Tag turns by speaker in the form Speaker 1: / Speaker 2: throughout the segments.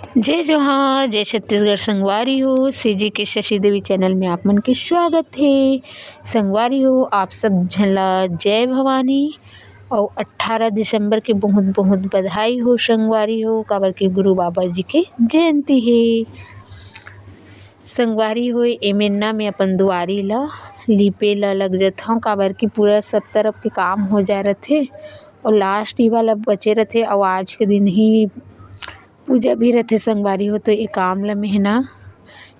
Speaker 1: जय जोहार, जय छत्तीसगढ़। संगवारी हो सीजी के शशि देवी चैनल में आप मन के स्वागत है। संगवारी हो आप सब झला जय भवानी और 18 दिसंबर के बहुत बहुत बधाई हो। संगवारी हो काबर के गुरु बाबा जी के जयंती है। संगवारी हो एमेना में अपन दुआरी ला लिपे ला लग जात हूँ काबर की पूरा सब तरफ के काम हो जाए रथे और लास्ट ही वाला बचे रथे और आज के दिन ही पूजा भी रहते। संगवारी हो तो ये काम ला मैं ना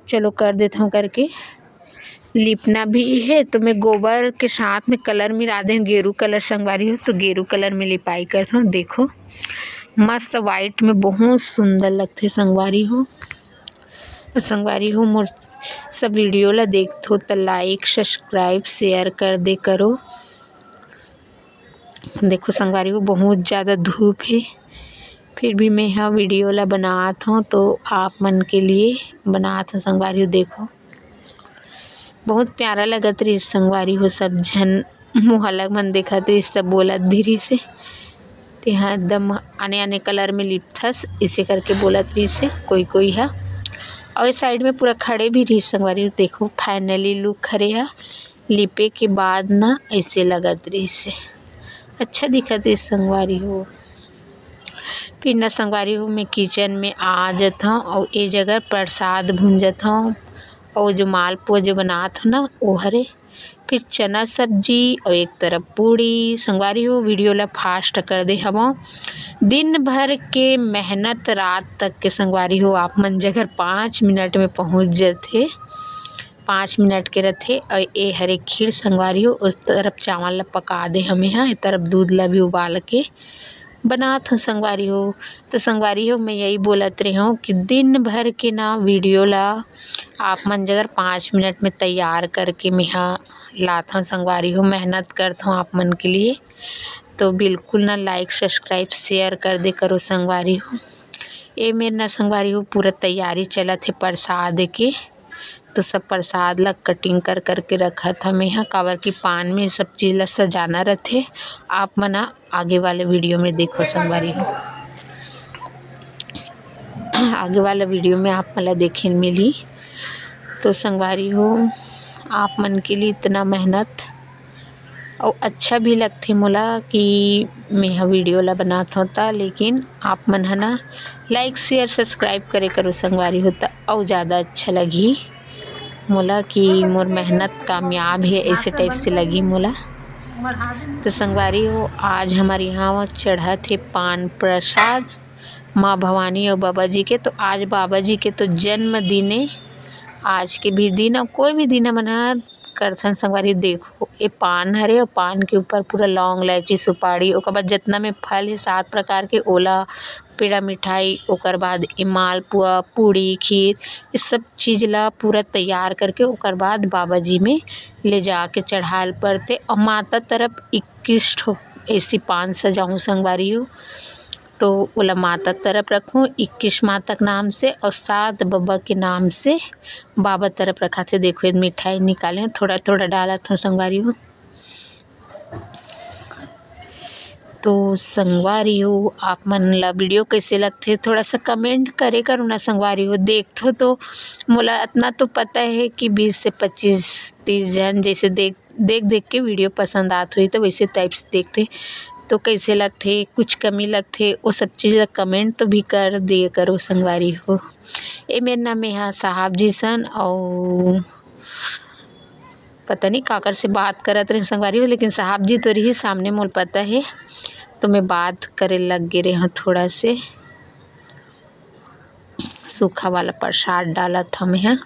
Speaker 1: चलो कर देता हूँ करके लिपना भी है। तो मैं गोबर के साथ में कलर मिला दें, गेरू कलर। संगवारी हो तो गेरू कलर में लिपाई करता हूँ। देखो मस्त वाइट में बहुत सुंदर लगते संगवारी हो। तो संगवारी हो मोर सब वीडियो ला देखथो तो लाइक सब्सक्राइब शेयर कर दे करो। देखो संगवारी हो बहुत ज़्यादा धूप है फिर भी मैं यहाँ वीडियो ला बनात हूँ तो आप मन के लिए बनात हूँ। संगवारी हो देखो बहुत प्यारा लगत रही संगवारी हो। सब झन मुँह अलग मन देखत रही, सब बोलत भी रही से यहाँ एकदम आने आने कलर में लिपथस इसे करके बोलत रही से कोई है। और इस साइड में पूरा खड़े भी रही संगवारी हो। देखो फाइनली लुक खड़े है लिपे के बाद ना ऐसे लगत रही से अच्छा दिखत रही संगवारी हो। फिर न संगवारी हो मैं किचन में आ जाता हूँ और ये जगह प्रसाद भूंजत हूँ और जो मालपुआ जो बनात हूँ ना वो हरे। फिर चना सब्जी और एक तरफ पूड़ी। संगवारी हो वीडियो ला फास्ट कर दे हवो। दिन भर के मेहनत रात तक के संगवारी हो आप मन जगह 5 मिनट में पहुँच जाते। 5 मिनट के रथे और ये हरे खीर संगवारी हो। उस तरफ चावल ला पका दे हमें यहाँ इस तरफ दूध ला भी उबाल के बनात हूँ संगवारी हो। तो संगवारी हो मैं यही बोलत रही हूँ कि दिन भर के ना वीडियो ला आप मन जगह 5 मिनट में तैयार करके मैं यहाँ लात हूँ संगवारी हो। मेहनत करता हूँ आप मन के लिए तो बिल्कुल ना लाइक सब्सक्राइब शेयर कर दे करो संगवारी हो। ये मेरे ना संगवारी हो पूरा तैयारी चलत है प्रसाद के। तो सब प्रसाद ला कटिंग कर के रखा था मैं यहाँ काबर की पान में सब चीज़ ला सजाना रहते। आप मना आगे वाले वीडियो में देखो संगवारी हो। आगे वाला वीडियो में आप मला देखे मिली। तो संगवारी हो आप मन के लिए इतना मेहनत और अच्छा भी लगते मोला कि मैं यहाँ वीडियो ला बनात होता। लेकिन आप मन है ना लाइक शेयर सब्सक्राइब करे करो संगवारी होता और ज़्यादा अच्छा लगी मोला कि मोर मेहनत कामयाब है ऐसे टाइप से लगी मोला। तो संगवारी हो आज हमारे यहाँ चढ़ा थे पान प्रसाद माँ भवानी और बाबा जी के। तो आज बाबा जी के तो जन्मदिन है। आज के भी दिन और कोई भी दिन मना करथन संगवारी। देखो ये पान हरे और पान के ऊपर पूरा लौंग इलायची सुपारी ओकर बाद जितना में फल है 7 प्रकार के ओला पेड़ा मिठाई ओकर बाद ये मालपुआ पूड़ी खीर ये सब चीज़ ला पूरा तैयार करके ओकर बाद बाबा जी में ले जाके चढ़ाल पड़ते। और माता तरफ 21 ठो ऐसी पान सजाऊँ संगवारी हो। तो ओला माता तरफ रखूँ 21 माता के नाम से और 7 बाबा के नाम से बाबा तरफ रखा थे। देखो ये मिठाई निकाले थोड़ा थोड़ा डाला था संगवारी हो। तो संगवारी हो आप मन ला वीडियो कैसे लगते थोड़ा सा कमेंट करे करो ना संगवारी हो। देखो तो मोला इतना तो पता है कि 20 से 25-30 जन जैसे देख के वीडियो पसंद आत हुई तो वैसे टाइप से देखते। तो कैसे लगते कुछ कमी लगते वो सब चीज़ कमेंट तो भी कर दिए करो संगवारी हो। ये मेरे नाम यहाँ साहब जी सन और पता नहीं काकर से बात करत रहे संगवारी हो। लेकिन साहब जी तो रही सामने मोल पता है तो मैं बात करे लग गे रहे हैं। थोड़ा से सूखा वाला प्रसाद डाला था मैं यहाँ।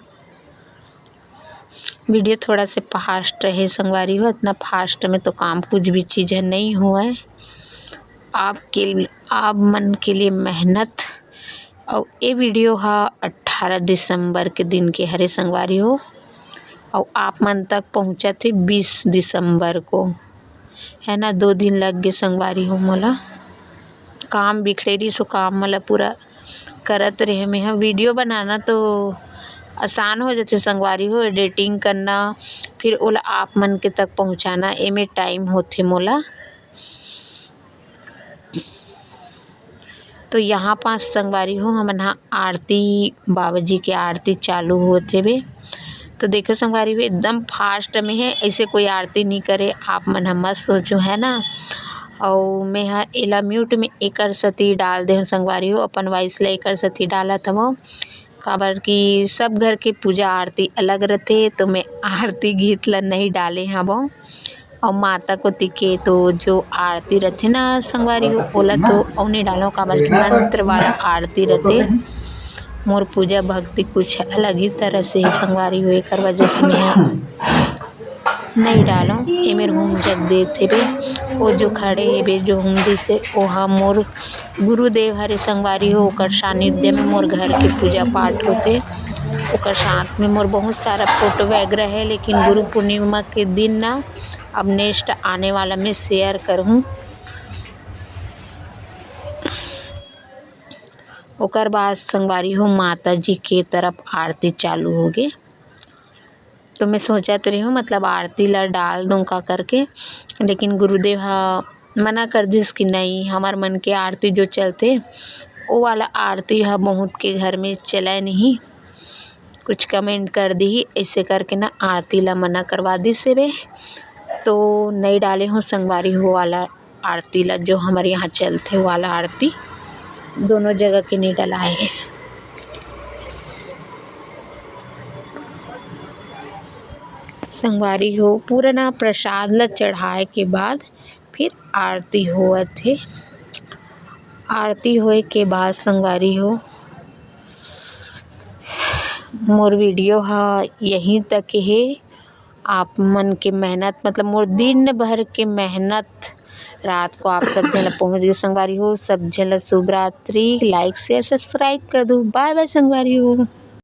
Speaker 1: वीडियो थोड़ा से फास्ट है संगवारी हो। इतना फास्ट में तो काम कुछ भी चीज़ नहीं हुआ है। आप मन के लिए मेहनत और ये वीडियो है 18 दिसंबर के दिन के हरे संगवारी हो और आप मन तक पहुँचा थे 20 दिसंबर को है ना। 2 दिन लग गए संगवारी हो मोला। काम बिखरे रही सो काम मला पूरा करत रहे मैं यहाँ। वीडियो बनाना तो आसान हो जाते संगवारी हो, एडिटिंग करना फिर ओला आप मन के तक पहुँचाना ए में टाइम होते मोला। तो यहाँ पास संगवारी हो हमन हा आरती बाबा जी के आरती चालू होते हुए। तो देखो संगवारी हो एकदम फास्ट में है, ऐसे कोई आरती नहीं करे आप मन मत सोचो है ना। और मैं एला म्यूट में एकर सती डाल दे संगवारी हो, अपन वॉइस ला एकर सती डालत हवो काबर कि सब घर के पूजा आरती अलग रहते। तो मैं आरती गीत ला नहीं डाले हवो। और माता को तिके तो जो आरती रहते ना संगवारी हो ओला तो औने डालो काबर कि मंत्र वाला आरती रहते। मोर पूजा भक्ति कुछ अलग ही तरह से संगवारी हो, एकर वजह से मैं नहीं डालो। ए मेर होम जग देते बे वो जो खड़े हे बे जो हुंदी से ओहा मोर गुरुदेव हरे संगवारी हो। ओकर सानिध्य में मोर घर के पूजा पाठ होते। ओकर साथ में मोर बहुत सारा फोटो वगैरह है, लेकिन गुरु पूर्णिमा के दिन ना अब नेक्स्ट आने वाला में शेयर करूँ। ओकर बाद संगवारी हो माता जी के तरफ आरती चालू हो गए। तो मैं सोचत रही हूँ मतलब आरती ला डाल दूँ का करके, लेकिन गुरुदेव मना कर दिस कि नहीं हमार मन के आरती जो चलते वो वाला आरती बहुत के घर में चला नहीं। कुछ कमेंट कर दी ऐसे करके ना आरती ला मना करवा दी से बे। तो नहीं डाले हूँ संगवारी हो वाला आरती ला, जो हमारे यहाँ चलते वाला आरती दोनों जगह के नहीं डलाए हैं। संगवारी हो पूरा ना प्रसाद ला चढ़ाए के बाद फिर आरती होवत है। आरती होए के बाद संगवारी हो मोर वीडियो यहीं तक है। आप मन के मेहनत मतलब मोर दिन भर के मेहनत रात को आप सब जन पहुँच गए संगवारी हो। सब जन शुभ रात्रि, लाइक शेयर सब्सक्राइब कर दो। बाय बाय संगवारी हो।